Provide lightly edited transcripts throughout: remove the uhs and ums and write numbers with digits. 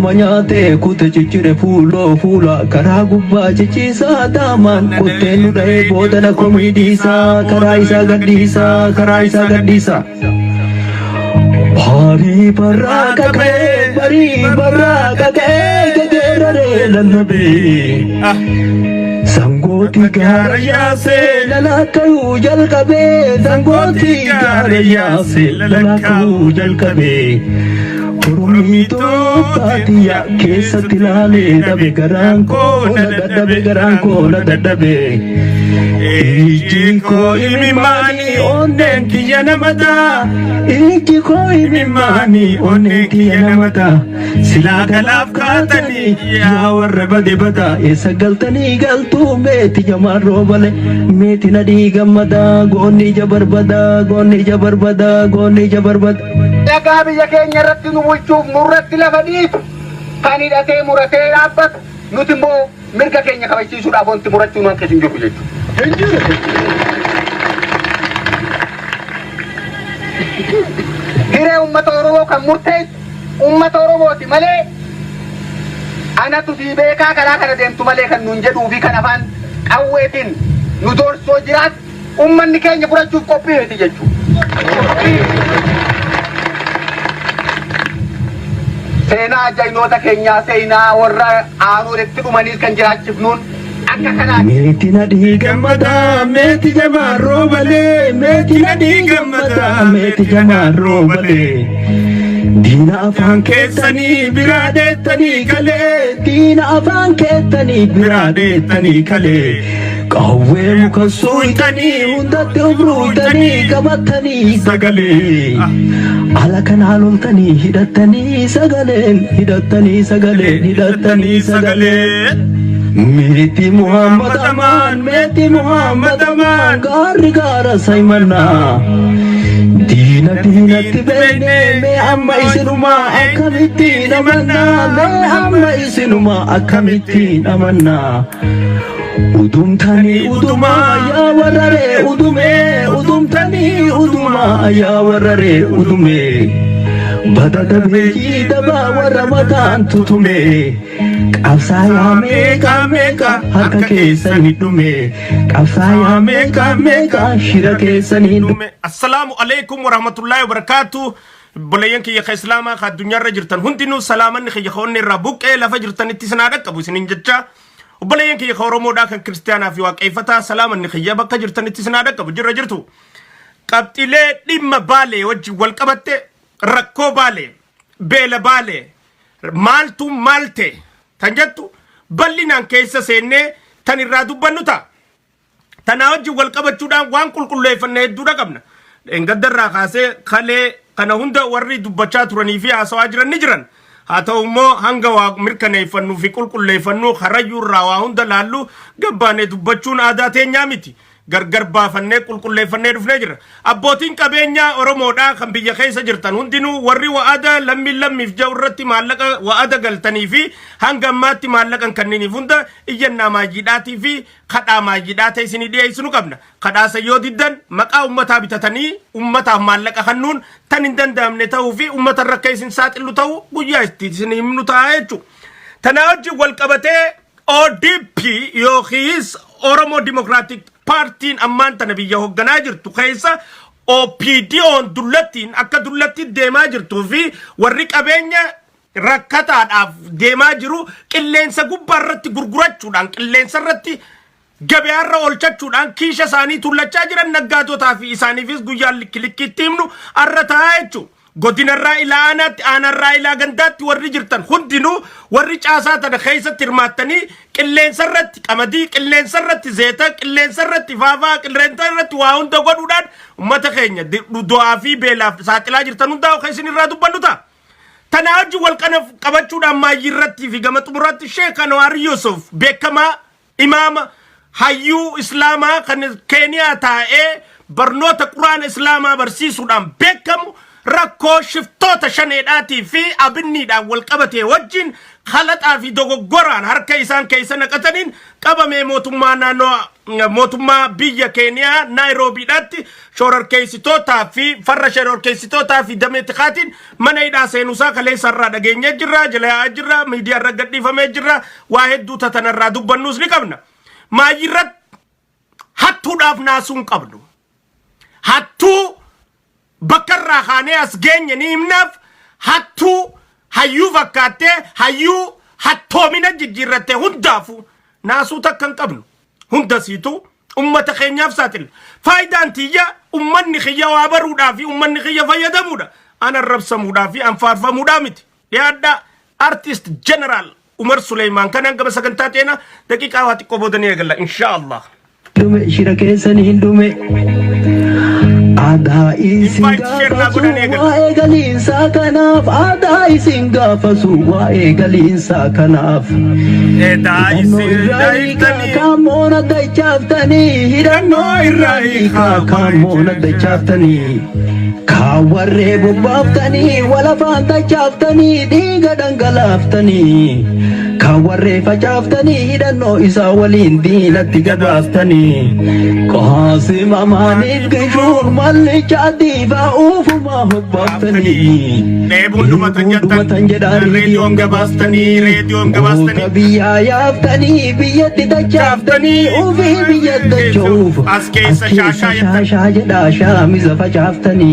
manyate kute chichire fuula karaa gubbaa chichiisa daamaan kutteenu dha'ee boodana komiidhiisa karaa isaa gadhiisa. Bari baraka ke gegerare lalabe Sangoti garaya se lalakayu jalkabe Sangoti garaya se lalakayu jalkabe Oromito patiya kesa tilale dabe garanko la dadabe Ijiko imimani onen kiyanamada Ijiko imimani onen kiyanamada Sila galaf katani ya warra bade bada Esa galtani galtu meti jamarro bale Meti nadi gamada goni jabarbada Daga biyya keenya irratti nu bulchuuf nurratti lafa dhiitu kan hidhatee muratee dhaabbatu nuti immoo mirga keenya kabachiisuudhaaf wanti murachuu nu hanqisiin jiru jechuudha. Hiree uummata Oromoo kan murteessu uummata Oromooti malee anatu sii beekaa karaa kana deemtu malee kan nuun jedhuu fi kan afaan qawweetiin nu doorsoo jiraatu uummanni keenya furachuuf qophii miti jechuudha. Seenaa ajaynoota keenyaa seenaa warra aanuuretti dhumaniis kan jiraachifnuun akka kanaa Meti nadi gamada meti jamarro bale meti nadi gamada meti jamarro bale Dina afaan keessanii biraadetanii kale Dina afaan keessanii biraadetanii kale Qawwee muka suuytanii hundatti ubruutanii qabatanii sagalee Ala kanaan oltanii hidhattanii sagalee Meti Muhammad Aman Gaarri gaara saymannaa Diinatti beekne mee amma isinuma akkamittiin amannaa Udumtani uduma ya warare udume Badada beji daba waramataan tutume Qabsaaya meeqa harka keessanii dhume Qabsaaya meeqa shira keessanii dhume. Assalamu alaikum warahmatullahi wabarakatuh. Bolayyan kiyya ka islaamaa ka addunyaarra jirtan hundinuu salaamanni kiyya ka onni irraa buqqee lafa jirtanitti isinaa dhaqqabu isiniin jecha. Bolayyan kiyya ka Oromoodhaa kan kiristaanaa fi waaqeffataa salaamanni kiyya bakka jirtanitti isinaa dhaqqabu jirtu. Qabxilee dhimma Baalee wajjin wal qabatte rakkoo Baalee beela Baalee maaltu maalte tan jettu bal'inaan keessa seennee tan irraa dubbannu ta'a. Tanaa wajjin wal qabachuudhaan waan qulqulleeffannee hedduudha qabna. Engaddarraa kaasee kalee kana hunda warri dubbachaa turanii fi haasawaa jiran ni jiran. Haa ta'u immoo hanga waa mirkaneeffannuu fi qulqulleeffannuu harayyuurraa waa hunda laallu gabbaanee dubbachuun aadaa teenyaa miti. Gargar baafannee qulqulleeffannee dhufnee jira. Abbootiin qabeenyaa Oromoodhaa kan biyya keessa jirtan hundinuu warri wa'ada lammiif jiru irratti maallaqa wa'ada galtanii fi hanga ammaatti maallaqan kanniniif hunda iyyannaa maayyiidhaatii fi kadhaa maayyiidhaa ta'e isinii dhiyeessinu qabna. Kadhaasa yoo diddan maqaa uummataa bitatanii uummataaf maallaqa kennuun tan hin danda'amne ta'uu fi uummata rakka isin saaxilu ta'uu guyyaa isin himnu ta'a jechuudha. Tanaa wajjin wal qabatee ODP yookiis Oromoo Democratic Partiin ammaan tana biyya hoogganaa jirtu keessa OPDO'n dullattiin akka dullatti deemaa jirtuu fi warri qabeenya rakkataadhaaf deemaa jiru qilleensa gubbaa irratti gurgurachuudhaan qilleensa irratti gabaarra oolchachuudhaan kiisha isaanii tullachaa jiran naggaatotaa fi isaaniifis guyyaa likkiitti himnu arra taa'aa jechuudha. Godinarraa ilaa aanaatti aanarraa ilaa gandaatti warri jirtan hundinuu warri caasaa tana keessatti hirmaattanii qilleensa irratti qamadii qilleensa irratti zeeta qilleensa irratti faafaa qilleensa irratti waa hunda godhuudhaan uummata keenya du'aa fi beelaaf saaxilaa jirtan hundaa keessin irraa dubbannu ta'a. Tanaa wajjin wal qabachuudhaan maayyii irratti fi gama xumuraatti Sheekh Anwaar Yusuf beekamaa imaama hayyuu islaamaa kan Keeniyaa taa'ee barnoota quraana islaamaa barsiisuudhaan beekamu rakkoo shiftoota shaneedhaatii fi abinniidhaan wal qabatee wajjin خلط في دوغوران هر كيسان كيسان قتنين قبمه موتما نانو موتما بيا كينيا نيروبي داتي شورر كيسيتوتا في فر شورر كيسيتوتا في دمت خاتين من ايدا سينوسا كلي سرا دغينيا جرا جلا اجرا ميديا رغدي فما جرا واحد دو تتنرا دبنوس نقبنا ما يرت حتو داف ناسون قبدو حتو بكر خانه اسغن نيمنف حتو hayyuu fakkaatee hayyuu hattoomina jijjiirrattee hundaafu naasuu takkan qabnu hunda siitu ummata keenyaaf saaxil faayidaan tiyya ummanni kiyya waa baruudhaa fi ummanni kiyya fayyadamuudha ana rabsamuudhaa fi anfaarfamuudhaa miti yaadda artist general Umar Sulaiman kanan gaba sagantaa teena daqiiqaa waa xiqqoo boodanii eegalla inshaallah dume shira keessan hin dume Ada isinga fasuwa egalinsa kanaf Ada isinga fasuwa egalinsa kanaf Eda isinga kamona dachaftani Hidanno irraika kamona dachaftani Kawarre bubbaftani walafaan dachaftani Diga dangalaftani Kawarre facaftani Hidanno isa waliin diinatti gabaaftani Qaasim amaaniif gishur malli chaadiifa uufuma hubbaftani Dhumatan jedhaan reediyoon gabaastani Uta biyyaa yaaftani biyyatti dachaftani Ufii biyyatti dachuuf As keessa shaashaa jedhaa shaamiza facaaftani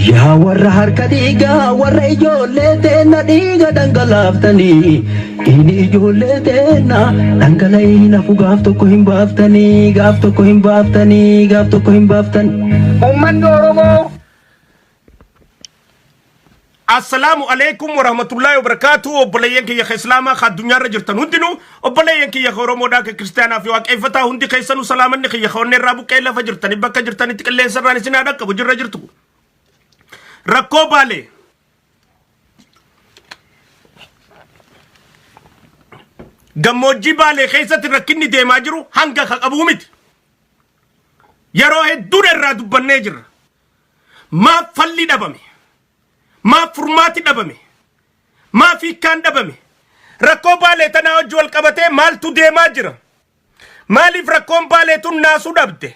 Yaa warra harka dhiigaa warra ijoollee teenna dhiiga dhangalaaftani Ini ijoollee teenna dhangala'ii nafu gaaf tokko hin baaftanii gaaf tokko hin baaftanii gaaf tokko hin baaftan Ummanni Oromoo Assalamu alaikum wa rahmatullahi wa barakatuh obboleeyyan kiyya islaamaa ka addunyaarra jirtan hundinuu obboleeyyan kiyya oromoodhaa ka kiristaanaa fi waaqeffataa hundi keessanuu salaamanni kiyya onnee irraa buqqee lafa jirtani bakka jirtanitti qilleensa irraan isin haa dhaqqabu jirra jirtu rakkoo baalee gammoojjii baalee keessatti rakkinni deemaa jiru hanga ka qabuu miti yeroo hedduudha irraa dubbannee jirra maaf falli dhabame maaf furmaati dhabame maaf hiikkaan dhabame rakkoo baalee tanaa hojii wal qabatee maaltu deemaa jira maaliif rakkoon baalee tun naasuu dhabde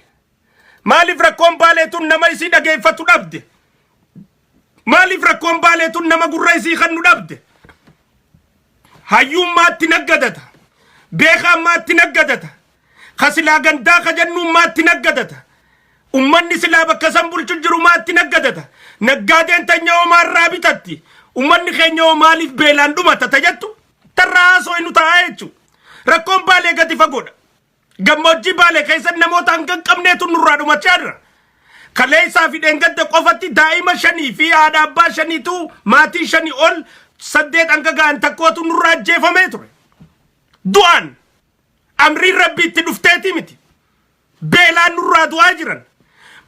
maaliif rakkoon baalee tun nama isii dhageeffatu dhabde maaliif rakkoon baalee tun nama gurra isii kannu dhabde hayyummaatti naggadata beekammaatti naggadata kasilaa gandaa kajannummaatti naggadata ummanni silaa bakka san bulchu jiru maatti naggadata naggaadeen tanya omaarraa bitatti ummanni keenya maaliif beelaan dhumata tajattu tarraasoo inu ta'aa jechu rakkoon baalee gadi fagoodha gammoojjii baalee keessatti namoota hanga qabneetu nurraa dhumachaa jira kaleessaa fi dheengadda qofatti daa'ima 5 fi haadha abbaa 5tu maatii 5 ol 8 hanga ga'an takkootu nurraa ajjeefamee ture du'aan amriin rabbiitti dhufteeti miti beelaan nurraa du'aa jiran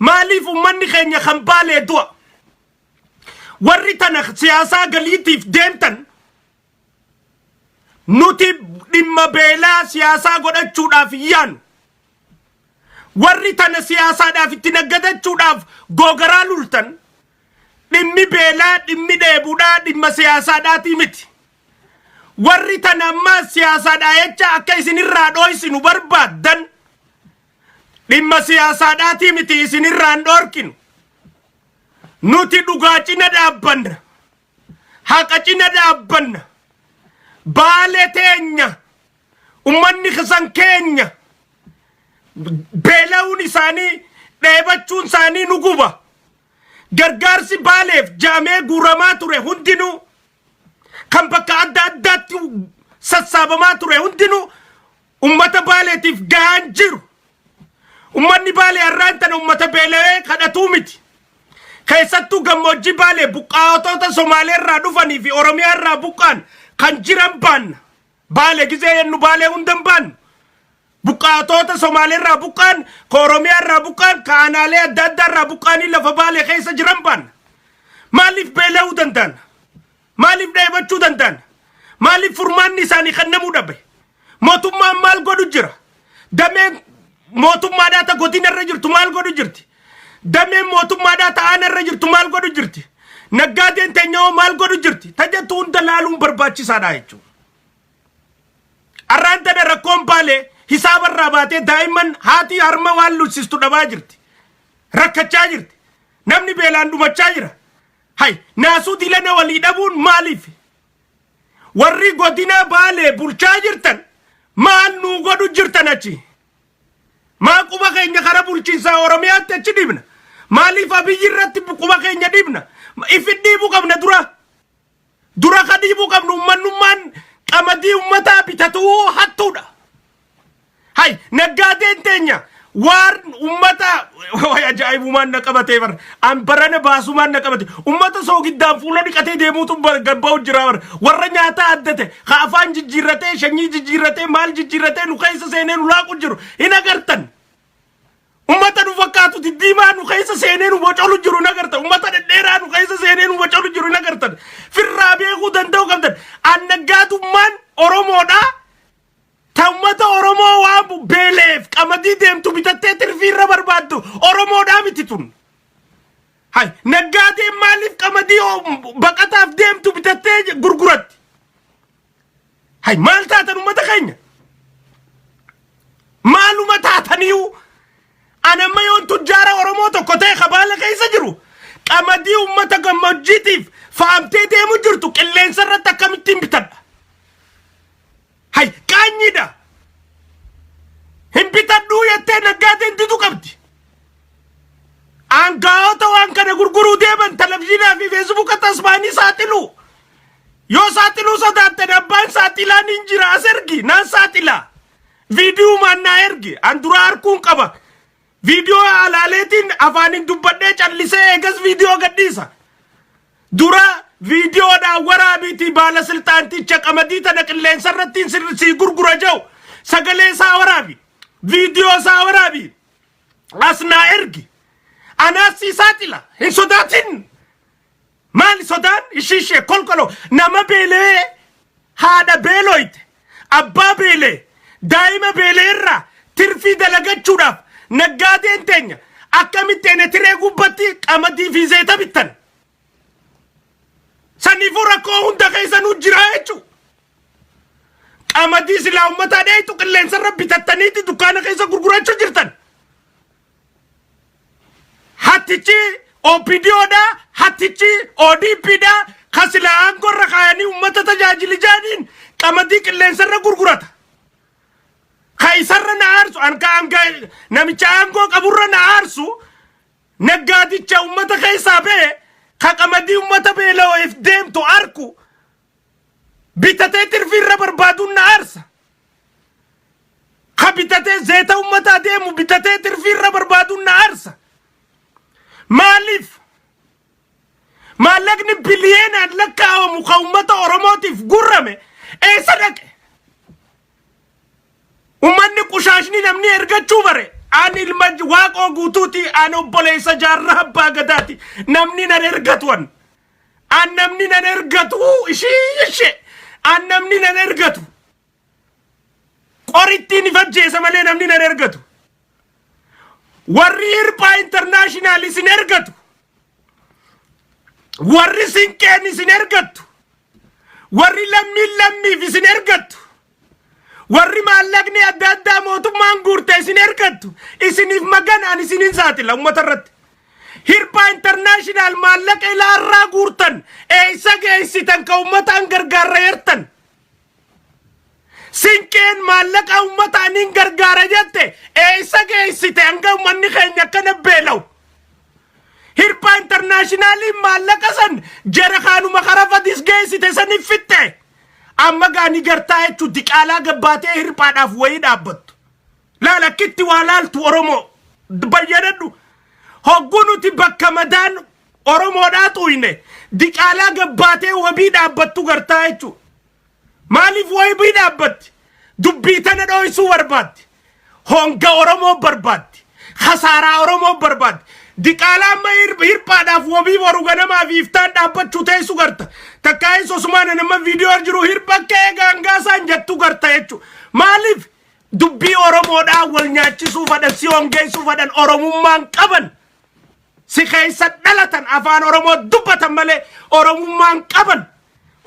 maaliif ummanni keenya kan baalee du'a warri tana siyaasaa galiitiif deemtan nuti dhimma beelaa siyaasaa godhachuudhaaf yaanu warri tana siyaasaadhaaf itti naggadachuudhaaf googaraa lultan dhimmi beelaa dhimmi dheebuudhaa dhimma siyaasaadhaatii miti warri tana ammaa siyaasaadhaa jecha akka isinirraa dhooysinu barbaaddan dhimma siyaasaadhaatii miti isinirraan dhoorkinu nuti dhugaa cina dhaabbanna haqa cina dhaabbanna baalee teenya ummanni kisan keenya beela'uun isaanii dheebachuun isaanii nu guba gargaarsi baaleef jaamee guuramaa ture hundinuu kan bakka adda addaatti sassaabamaa ture hundinuu ummata baaleetiif gahaan jiru ummanni baalee har'aan tana ummata beela'ee kadhatuu miti keessattuu gammoojjii baalee buqqaatota Somaalee irraa dhufanii fi Oromiyaa irraa buqqaan kan jiran baanna baalee gizee yennu baalee hundan baannu buqqaatota Somaalee irraa buqqaan ka Oromiyaa irraa buqqaan ka aanaalee adda addaa irraa buqqaanii lafa baalee keessa jiran baanna maaliif beela'uu danda'an maaliif dheebachuu danda'an maaliif furmaanni isaanii kennamuu dhabe mootummaan maal godhu jira dameen mootummaadhaa ta godina irra jirtu maal godhu jirti dameen mootummaadhaa ta aana irra jirtu maal godhu jirti naggaadeen teenya maal godhu jirti tajattu hunda laaluun barbaachisaadha jechuudha. Arraan tana rakkoon baalee hisaaba irraa baatee daa'imman haati harma waan lusistu dhabaa jirti. Rakkachaa jirti. Namni beelaan dhumachaa jira. Hay naasuu dilana walii dhabuun maaliif? Warri godina baalee bulchaa jirtan maal nu godhu jirtan achi? Maa quba keenya kara bulchiinsaa Oromiyaatti achi dhibna? Maaliif Abiyyi irratti quba keenya dhibna? Ifi dhiibuu qabna dura ka dhiibuu qabnu ummannummaan qamadii ummataa bitatuu hattuudha. Hay naggaadeen teenya waan ummata ajaa'ibumaan na qabatee bar an barana baasumaan na qabate ummata soogiddaan fuula dhiqatee deemuutu gabba'u jira bar warra nyaata addate ka afaan jijjiirratee shanyii jijjiirratee maal jijjiirratee nu keessa seenee nu laaqu jiru hin agartan. Ummata nu fakkaatu diddiimaa nu keessa seenee nu bocolu jiru hin agartan. Ummata dhedheeraa nu keessa seenee nu bocolu jiru hin agartan. Firraa beekuu danda'u qabdan. An naggaadummaan Oromoodhaa ta ummata Oromoo waan beeleef qamadii deemtu bitattee tirfiirra barbaaddu Oromoodhaa miti tun. Hay naggaadeen maaliif qamadii baqataaf deemtu bitattee gurguratti? Hay maal taatan ummata keenya? Maaluma taataniiwu? Anamma yoon tujjaara Oromoo tokko ta'e kabaala keessa jiru qamadii ummata gammoojjiitiif faamtee deemu jirtu qilleensa irratti akkamittiin bitadha? Hay qaanyidha. Hin bitadhuu jettee naggaadeen didu qabdi. Aangaa'ota waan kana gurguruu deeman televizyiinaa fi feesbuuka tasmaanii saaxiluu. Yoo saaxiluu sodaattan abbaan saaxilaan hin jira as ergi naan saaxilaa. Viidiyuu maannaa ergi an dura harkuun qaba. Viidiyoo alaaleetiin afaanin dubbadhee callisee eegas viidiyoo gadhiisa. Dura viidiyoodhaan waraabiitii baala silxaanticha qamadii tana qilleensa irrattiin sii gurgura jau sagalee isaa waraabi viidiyoo isaa waraabi as naa ergi anaas sii saaxila hin sodaatin. Maali sodaan ishishee kolkolo nama beelee haadha beeloyte abbaa beelee daa'ima beelee irraa tirfii dalagachuudhaaf naggaadeen teenya akkamitteen tiree gubbatti qamadii fi zayita bittan. Saniifuu rakkoo hunda keessa nu jira jechuudha. Qamadii silaa uummataa dheetu qilleensa irra bitattaniiti dukkaana keessa gurgurachuu jirtan. Hattichi OPDOdha, hattichi ODPdha, ka silaa aangoo irra kaayanii uummata tajaajili jaaniin qamadii qilleensa irra gurgurata. Ka isarra na aarsu namicha aangoo qaburra na aarsu naggaadicha uummata keessaa ba'e ka qamadii ummata beela'oof deemtu arku bitatee tirfiirra barbaaduun na aarsa. Ka bitatee zayita ummataa deemu bitatee tirfiirra barbaaduun na aarsa. Maaliif? Maallaqni biliyeenaan lakkaa'amu ka ummata Oromootiif gurrame eessa dhaqe? Ummanni qushaashni namni ergachuu bare. An ilma waaqoo guutuuti an obboleessa jaarraa abbaa gadaati namni nan ergatuan an namni nan ergatu ishee an namni nan ergatu qorittiin ifajjeessa malee namni nan ergatu warri Hirphaa Internaashinaal isin ergatu warri Sinqeen isin ergattu warri lammiif isin ergattu warri maallaqni adda addaa mootummaan guurte isin ergattu isiniif maganaan isinin saaxila ummata irratti. Hirphaa Internaashinaal maallaqa ilaarraa guurtan eessa geessitan ka ummataan gargaarra yertan. Sinqeen maallaqa ummataan hin gargaara jette eessa geessite hanga ummanni keenya akkana beelaw. Hirphaa Internaashinaaliin maallaqa san jara kaanuma kara fadis geessite saniif fitte. Amma gaani gartaa jechuun diqaalaa gabbaatee hirphaadhaaf wayii dhaabbattu. Laala kitti waa laaltu Oromoo bayyadadhu. Hogguu nuti bakka madaan Oromoodhaa tuyne diqaalaa gabbaatee wabii dhaabbattu gartaa jechuudha. Maaliif wabii dhaabbatti? Dubbii tana dho'isuu barbaaddi. Honga Oromoo barbaaddi. Khasaaraa Oromoo barbaaddi. Diqaalaa amma hirphaadhaaf wabii boru ganamaa fi iftaan dhaabbachuu teessu garta. Takkaa'in sosumaan nama viidiyoo jiru hirpha kee gaangaasaan jettu garta jechuudha. Maaliif dubbii Oromoodhaa wal nyaachisuu fadhan si hongeessuu fadhan Oromummaan qaban. si keessa dhalatan afaan oromoo dubbatan malee oromummaan qaban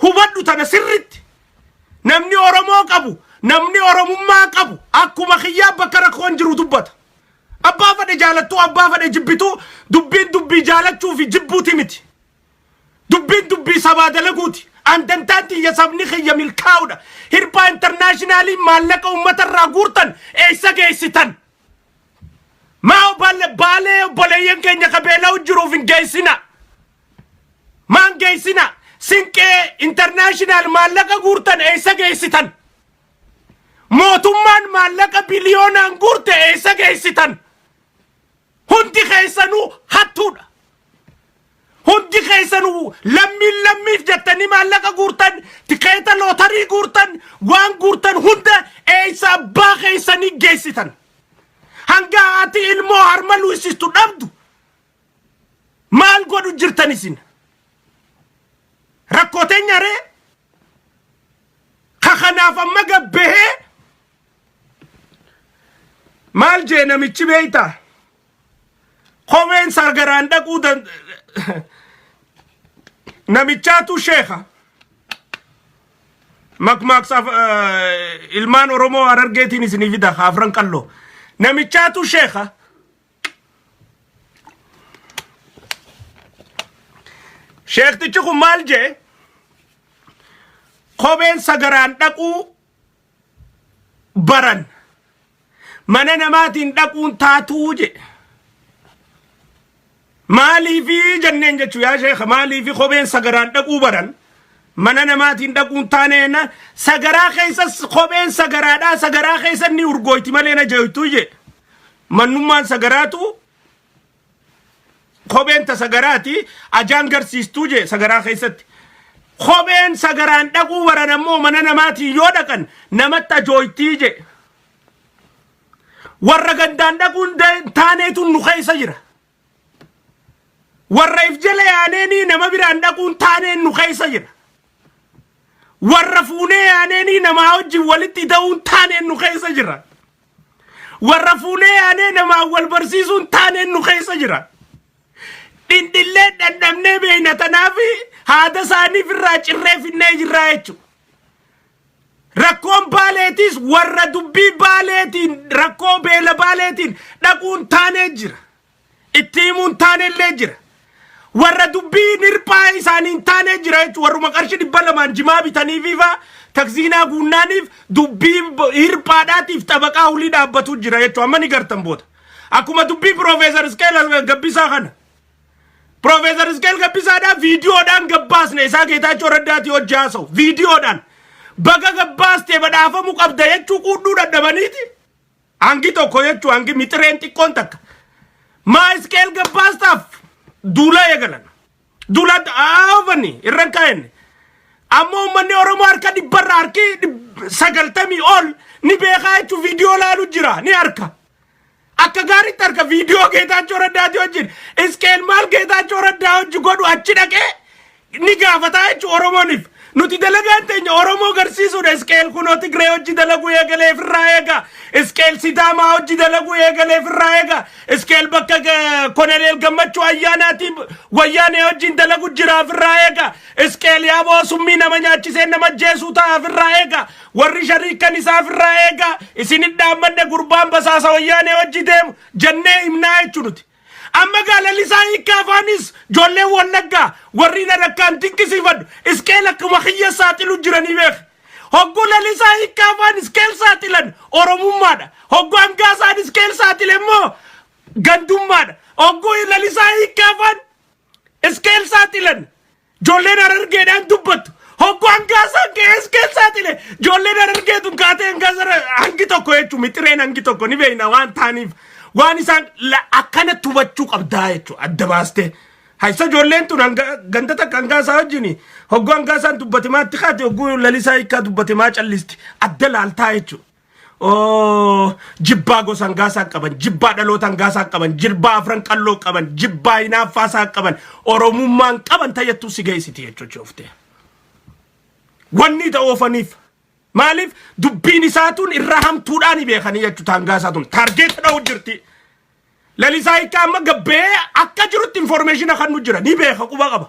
hubadhu tana sirritti namni oromoo qabu namni oromummaa qabu akkuma kiyyaa bakka rakkoon jiru dubbata abbaa fadhe jaalattuu abbaa fadhe jibbituu dubbiin dubbii jaalachuu fi jibbuuti miti dubbiin dubbii sabaa dalaguuti andantaatti ya sabni kiyya milkaa'udha hirbaa intarnaashinaali maallaqa uummatarraa guurtan eessa geessitan maa baalee obboleeyyan keenya qabeelaa jiruuf hin geessina maan geessina sinqee intarnaashinaal maallaqa guurtan eessa geessitan mootummaan maallaqa biliyoonaan guurte eessa geessitan hundi keessanuu hattuudha hundi keessanuu lammiif jettanii maallaqa guurtan tikeeta lootarii guurtan waan guurtan hunda eessa abbaa keessanii geessitan hanga haati ilmoo harma luisistu dhabdu maal godhu jirtan isin rakkooteenya ree kakanaaf amma gabbehee maal jee namichi beeyta kopheen sargaraan dhaquu namichaatu sheekha makmaaksaaf ilmaan oromoo Harargeetiin isinii fida afran qalloo namichaatu sheekha sheektichi kun maal jee kopheen sagaraan dhaquu baran mana namaatiin dhaquun taatuu je maaliifi jenneen jechuu yaa sheekha maaliifi kopheen sagaraan dhaquu baran mana namaatiin dhaquun taaneena sagaraa keessas kopheen sagaraadhaa sagaraa keessa ni urgooyti malee na jeeytuu je mannummaan sagaraatu kopheen ta sagaraati ajaan garsiistuu je sagaraa keessatti kopheen sagaraan dhaquu baran ammoo mana namaatiin yoo dhaqan namatti ajooytii je warra gandaan dhaquun taaneetu nu keessa jira warra if jala yaaneenii nama biraan dhaquun taaneen nu keessa jira warra fuunee yaaneenii namaa wajjin walitti ta'uun taaneen nu keessa jira warra fuunee yaanee namaa wal barsiisuun taaneen nu keessa jira dhindhillee dhandhamnee beeyna tanaafi haada isaaniif irraa cirree finnee jirraa jechuudha rakkoon baaleetiis warra dubbii baaleetiin rakkoo beela baaleetiin dhaquun taanee jira itti himuun taaneellee jira warra dubbii nirphaa isaaniin taanee jira jechuudha warruma qarshii 200 jimaa bitanii fiifa taksiinaa guunnaaniif dubbii hirphaadhaatiif xabaqaa hulii dhaabbatu jira jechuudha amma ni gartan booda akkuma dubbii Profeesar Iskeel Gabbisaa kana Profeesar Iskeel Gabbisaadhaa viidiyoodhaan gabbaasne isaa Geetaachoo Raddaati hojii haasa'u viidiyoodhaan baga gabbaaste badhaafamu qabda jechuu quudhuu dadhabaniiti hangi tokko jechuu hangi mixireen xiqqoon takka maa Iskeel Gabbaastaaf duula eegalan duula aafani irran kaa'enne ammoo uummanni Oromoo harka 100 harki 90 ol ni beekaa jechuu viidiyoo laalu jira ni harka akka gaariitti harka viidiyoo Geetaachoo Raddaati wajjin Iskeel maal Geetaachoo Raddaa hojii godhu achi dhaqee ni gaafataa jechuu Oromooniif nuti dalagaan teenya Oromoo garsiisuudha Iskeel kunoo Tigree hojii dalaguu eegalee firraa eega Iskeel Sidaamaa hojii dalaguu eegalee firraa eega Iskeel bakka Koloneel Gammachuu ayyaanaati wayyaanee hojiin dalaguu jira firraa eega Iskeel yaaboo summii nama nyaachisee nama jeesuu ta'a firraa eega warri shariikan isaa firraa eega isinit dhaammanne gurbaan basaasa wayyaanee hojii deemu jennee himnaa jechuu nuti amma gaalalisaa hiikkaafanis joollee wallaggaa warri na rakkaan dinqisiifadhu Iskeel akkuma kiyya saaxilu jiranii beek hogguu lalisaa hiikkaafaan Iskeel saaxilan oromummaadha hogguu hangaasaan Iskeel saaxile immoo gandummaadha hogguu lalisaa hiikkaafaan Iskeel saaxilan joolleen Harargeedhaan dubbattu hogguu hangaasaan kee Iskeel saaxile joolleen Harargeetun kaatee hangaasa hangi tokko jechuu mixireen hangi tokko ni beeyna waan taaniif waan isaan akkana tubachuu qabdaa jechuudha adda baastee haysa joolleen tun ganda takka hangaasaa wajjini hogguu hangaasaan dubbate maatti kaate hogguu lalisaa hiikkaa dubbate maa callisti adda laaltaa jechuudha jibbaa gosa hangaasaa qaban jibbaa dhaloota hangaasaa qaban jibbaa afran qalloo qaban jibbaa hinaaffaasaa qaban oromummaan qaban tayyattuu si geessiti jechuudha oftee wanni ta'oofaniif maaliif dubbiin isaatuun irra hamtuudhaan beekanii jechuudha hangaasaatuun taargeeta dha'u jirti lalisaan qaama gabbee akka jirutti information kan nu jira ni beeka quba qaba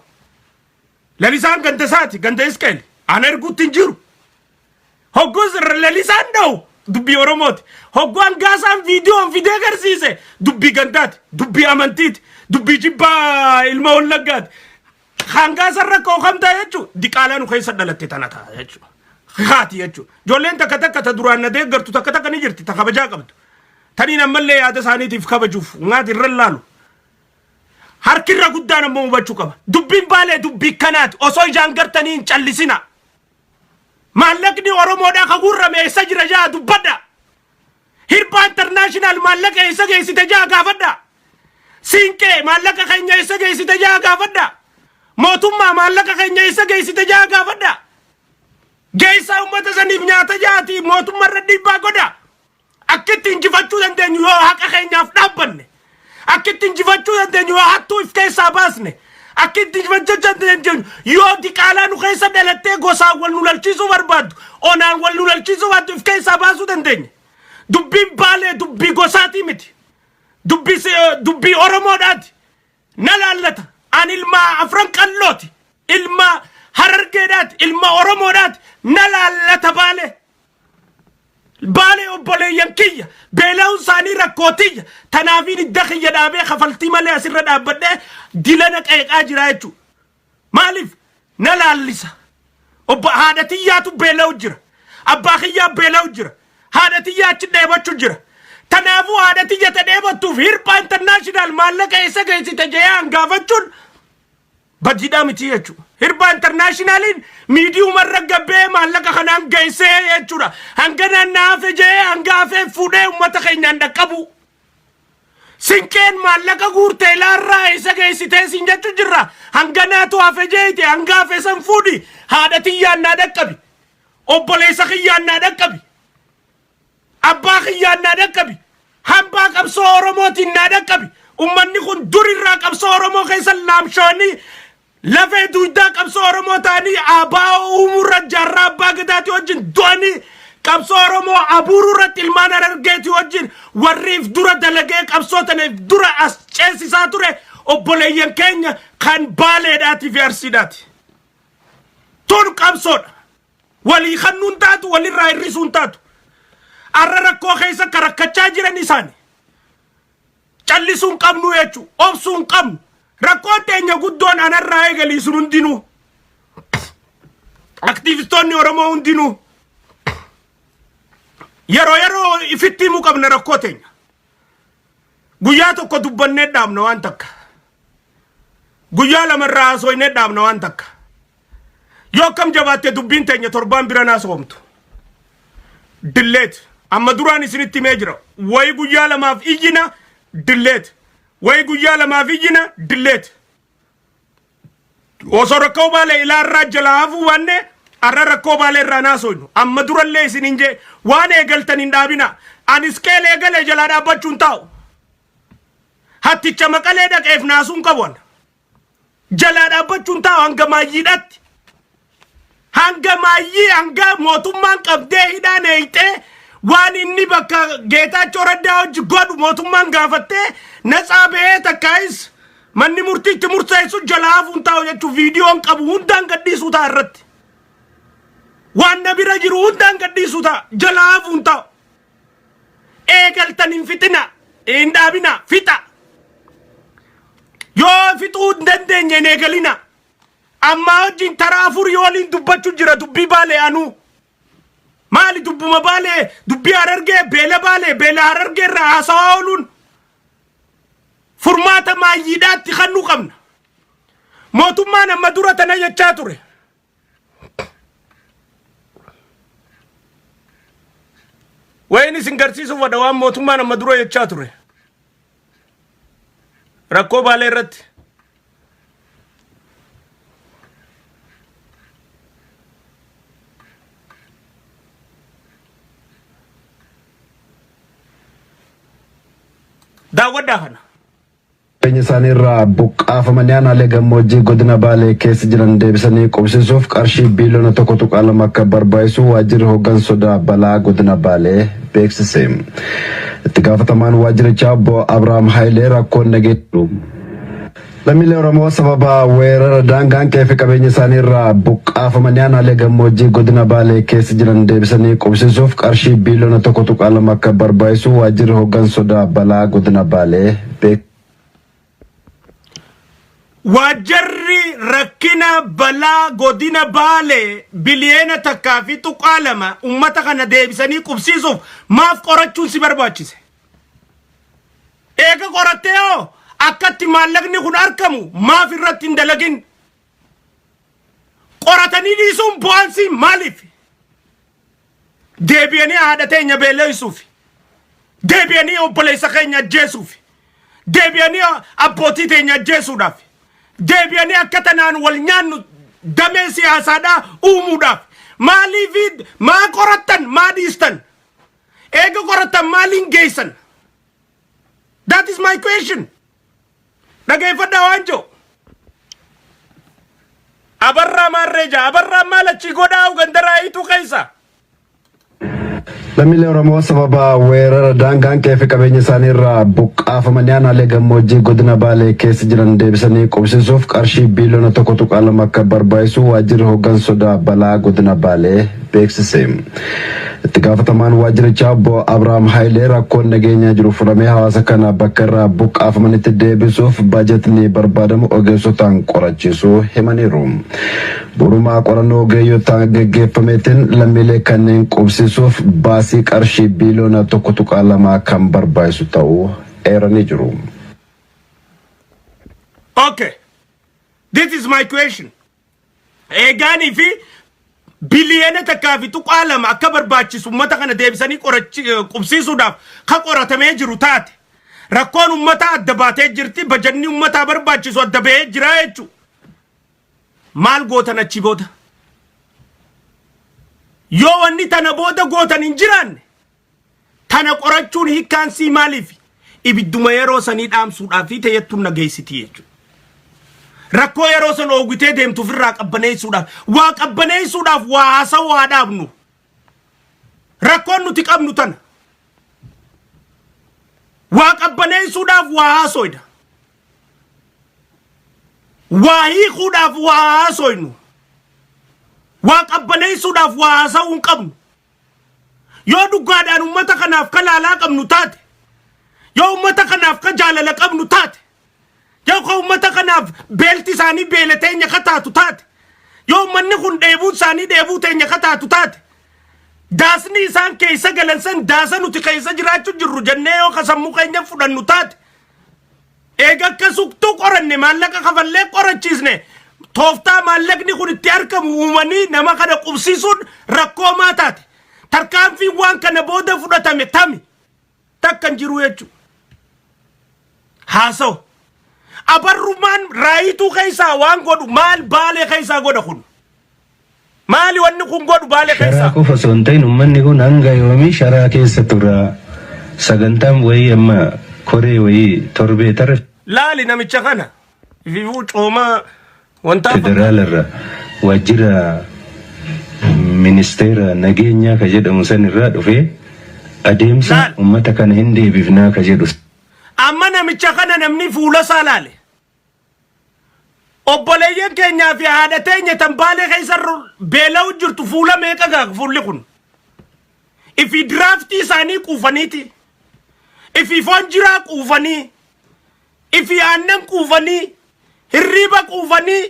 lalisaan ganda isaati ganda iskeel an erguutti hin jiru hoggus lalisaan dhawu dubbii oromooti hoggu hangaasaan viidiyoo fidee agarsiise dubbii gandaati dubbii amantiiti dubbii jibbaa ilma wallaggaati hangaasaan rakkoo kamtaa jechuu diqaalaa nu keessa dhalatte tana ta'a jechuu haati jechuu ijoolleen takka ta duraan na deeggartu takka ni jirti ta kabajaa qabdu taniin ammallee yaada isaaniitiif kabajuuf ngaati irra laalu harkirra guddaan ammoo hubachuu qaba dubbiin baalee dubbii kanaati osoo ijaan gartanii hin callisina maallaqni oromoodhaa ka guurrame eessa jira jaa dubbadha hirba international maallaqa eessa geessite jaa gaafadha siinqee maallaqa keenya eessa geessite jaa gaafadha mootummaa maallaqa keenya eessa geessite jaa gaafadha geessaa ummata saniif nyaata jaati mootummaarra dhiibbaa godha akkitti injifachuu dandeenyu yoo haqa keenyaaf dhaabbanne akkitti injifachuu dandeenyu yoo hattuu if keessaa baasne akkitti injifachuu dandeenyu yoo diqaalaa nu keessa dhalattee gosaan wal nu lalchiisuu barbaaddu onaan wal nu lalchiisuu baaddu if keessaa baasuu dandeenya dubbiin baalee dubbii gosaatii miti dubbii oromoodhaati na laallata an ilma afran qallooti ilma harargeedhaati ilma oromoodhaati na laallata baalee baalee obboleeyyan kiyya beela'uun isaanii rakkootiyya tanaafiin idda kiyya dhaabee kafaltii malee asirra dhaabbadhee dilana qeeqaa jira jechuu maaliif na laallisa haadha tiyyaatu beela'u jira abbaa kiyyaa beela'u jira haadha tiyyaa achi dheebachuu jira tanaafuu haadha tiyya ta dheebattuuf hirphaa internaashinaal maallaqa eessa geessite jee hangaafachuun badidhaa miti jechuu hirba internationalin medium arragabe maallaqa kanaan geessee jechuudha hangana naafe jee hangaafe fuudhee ummata keenyaan dhaqqabu sinqeen maallaqa guurtee laarraa isa geessitee siin jechuu jirra hanganaatu hafe jeete hangaafe san fuudhi haadha tiyyaan naa dhaqqabi obboleessa kiyyaan naa dhaqqabi abbaa kiyyaan naa dhaqqabi hambaa qabsoo oromootiin naa dhaqqabi ummanni kun durirraa qabsoo oromoo keessa laamshoonni lafee duudaa qabsoo oromoo taanii abaa uumurra jaarraa abbaa gadaati wajjin du'anii qabsoo oromoo abuururratti ilmaan argeeti wajjin warriif dura dalagee qabsoo taneef dura as ceesisaa ture obboleeyyan keenya kan baaleedhaati fi arsiidhaati tun qabsoodha walii kannuun taatu walirraa hirrisuun taatu arra rakkoo keessa karakkachaa jiran isaani callisuun qabnu jechuu obsuun qabnu rakkoon teenya guddoon anarraa eegalii sun hundinuu aktiivistoonni oromoo hundinuu yeroo ifitti himuu qabna rakkoo teenya guyyaa tokko dubbannee dhaabna waan takka guyyaa lamarraa haasoynee dhaabna waan takka yoo kam jabaatte dubbiin teenya torbaan bira naasomtu dilleet amma duraan isinitti himee jira wayi guyyaa lamaaf iyyina dilleet way guyyaa lamaaf iyyina dilleet osoo rakkoo baalee ilaarraa jalaafu wanne arra rakkoo baalee irraa naasoynu amma durallee isin inje waan eegaltan hin dhaabina anis qeelee galee jalaa dhaabbachuun taa'u hatticha maqalee dhaqeef naasuun qabuun jalaa dhaabbachuun taa'u hanga maayyiidhatti hanga maayyii hanga mootummaan qabdee hidhaan eeyxee waan inni bakka Geetaachoo Raddaa hojii godhu mootummaan gaafattee natsaa ba'ee takkaayis manni murtiitti murteessu jalaafuun taa'u jechuun viidiyoon qabu hundaan gadhiisuu ta'a irratti waan na bira jiru hundaan gadhiisuu ta'a jalaafuun taa'u eegaltan hin fixina hin dhaabina fixa yoo fixuu hin dandeenye hin eegalina amma hojiin taraa afurii waliin dubbachuu jira dubbii baalee anuu maali dubbuma baalee dubbii harargee beela baalee beela harargee irraa haasawaa ooluun furmaata maayyiidhaatti kannuu qabna mootummaan amma dura tana jechaa ture wayin isin garsiisuuf wadha waan mootummaan amma dura jechaa ture rakkoo baalee irratti daawwadhaa kana Peña isaaniirraa buqqaafamanii aanaalee gammoojjii godina Baalee keessa jiran deebisanii qubsisuuf qarshii biiliyoona 1.2 akka barbaachisu waajjirri hooggansa sodaa balaa godina Baalee beeksise. itti gaafatamaan waajjirichaa obbo Abrahaam Haayilee rakkoon nageenya lammiilee Oromoo sababa weerara daangaan qe'ee fi qabeenya isaanii irraa buqqaafamanii aanaalee gammoojjii godina Baalee keessa jiran deebisanii qubsiisuuf qarshii biiliyoona 1.2 akka barbaachisu waajjirri hooggansa balaa godina Baalee beeksise. Wajarri rakkina balaa godina Baalee biliyeena takkaa fi tuqaalama ummata kana deebisanii qubsiisuuf maaf qorachuun si barbaachise? Eega qorattee akkatti maallaqni kun argamu maaf irratti hin dalagin? Qoratanii dhiisuun bu'aansi maaliif? Deebi'anii haadha teenya beelleessuuf, deebi'anii obboleessa keenya ajjeesuuf, deebi'anii abbootii teenya ajjeesuudhaaf, deebi'anii akka tanaan wal nyaannu damee siyaasaadhaa uumuudhaaf maaliif maa qorattan maa dhiistan? Eega qorattan maaliin geessan? That is my question. Dhageeffadhaa waan jiru. Abarraa maarreeja abarraa maalachi godhaa gandaraayitu keessa. lammiilee Oromoo sababa weerara daangaan qe'ee fi qabeenya isaanii irraa buqqaafamanii aanaalee gammoojjii godina Baalee keessa jiran deebisanii qubsiisuuf qarshii biiliyoona 1.2 akka barbaachisu waajjirri hooggansa balaa godina Baalee beeksise. Itti gaafatamaan waajjirichaa obbo Abrahaam Haayilee rakkoon nageenyaa jiru furamee hawaasa kana bakka irraa buqqaafamanitti deebisuuf baajetni barbaadamu ogeessotaan qorachiisuu himaniiru. Burumaa qorannoo ogeeyyotaan gaggeeffameetiin lammiilee kanneen qubsiisuuf baasii qarshii biiliyoona 1.2 kan barbaachisu ta'uu eeranii jiru. Okay, this is my question. Eegaanii fi biliyeena takkaa fi tuqaalama akka barbaachisu ummata kana deebisanii qubsiisuudhaaf ka qoratamee jiru taate rakkoon ummata adda baatee jirti bajanni ummataa barbaachisu adda bahee jira jechuudha. Maal gootan achi booda? Yoo wanni tana booda gootan hin jiraanne tana qorachuun hiikkaan sii maaliif? Ibidduma yeroo sanii dhaamsuudhaaf fi ta'ettuun nageessitii jechuudha. Rakkoo yeroo san oogitee deemtuuf irraa qabbaneessuudhaaf waa haasawaa waa dhaabnu. Rakkoon nuti qabnu tana. Waa qabbaneessuudhaaf waa haasoyda. Waa hiikuudhaaf waa haasoynu. Waa qabbaneessuudhaaf waa haasawuu hin qabnu. Yoo dhugaadhaan ummata kanaaf ka laalaa qabnu taate, yoo ummata kanaaf ka jaalala qabnu taate, yoo ka ummata kanaaf beelti isaanii beela teenya ka taatu taate, yoo ummanni kun dheebuu isaanii dheebuu teenya ka taatu taate, daasni isaan keessa galan san daasa nuti keessa jiraachuu jirru jennee yoo ka sammuu keenya fudhannu taate, eega akka suqtuu qoranne maallaqa kafallee qorachiisne tooftaa maallaqni kun itti argamu uumanii nama kana qubsiisuun rakkoo maa taate? Tarkaanfiin waan kana booda fudhatame tami takkan jiru jechuudha. Haasawu abarrumaan raayituu keessaa waan godhu maal Baalee keessaa godha kun? Maali wanni kun godhu Baalee keessaa? Sharaa qofa osoo hin ta'in uummanni kun hanga yoomii sharaa keessa tura. Sagantaan wayii amma koree wayii torbee tarre. Laali namicha kana ififuu coomaa wanta federaalarra waajjira ministeera nageenyaa ka jedhamu san irraa dhufee adeemsa ummata kana hin deebifnaa ka jedhu. Amma namicha kana namni fuula isaa laale. Obboleeyyan keenyaa fi haadha teenya tan Baalee keessa beela'u jirtu fuula meeqa gaaka fuulli kun? Ifi diraaftii isaanii quufaniiti. Ifi foon jiraa quufanii. Ifi aannan quufanii. Hirriba quufanii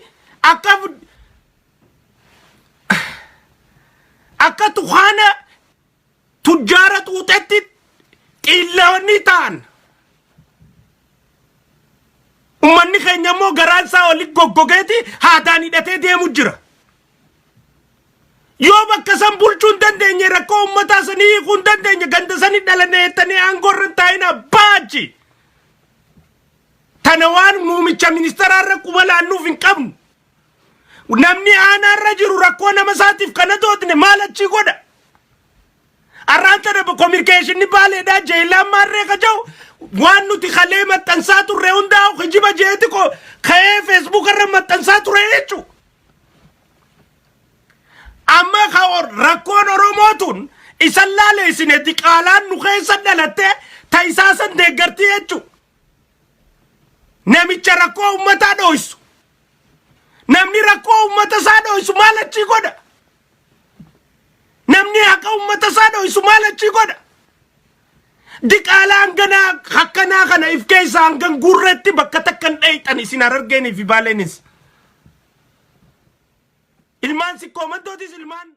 akka tuqaana tujjaara xuuxetti xiilloonni ta'an. Ummanni keenya immoo garaan isaa oli goggogeeti haadaan hidhatee deemu jira. Yoo bakka san bulchuu hin dandeenye rakkoo ummataa sanii hiikuu hin dandeenye ganda sanii dhalannee jettanii aangoorra hin taa'ina baachi. Tana waan muumicha ministeeraarra quba laannuuf hin qabnu. Namni aanaarra jiru rakkoo nama isaatiif kana dootne maal achi godha? Arraan tana kominikeeshinni Baaleedhaa jeelaan maarree ka jiru waan nuti kalee maxxansaa turre hundaa'u kijiba jeeti ko ka'ee feesbuuk irra maxxansaa ture jechuudha. Amma rakkoon Oromootuun isan laaleessine diqaalaan nu keessa dhalatte san deeggarti jechu namicha rakkoo ummataa dho'isu namni rakkoo ummata isaa dho'isu maal achi godha namni haqa ummata isaa dho'isu maal achi godha diqaalaan ganaa hakkanaa kana if keessa hangan gurreetti bakka takkan dheeyxan isin Harargeenii fi Baaleenis ilmaan sikkoo maddootis ilmaan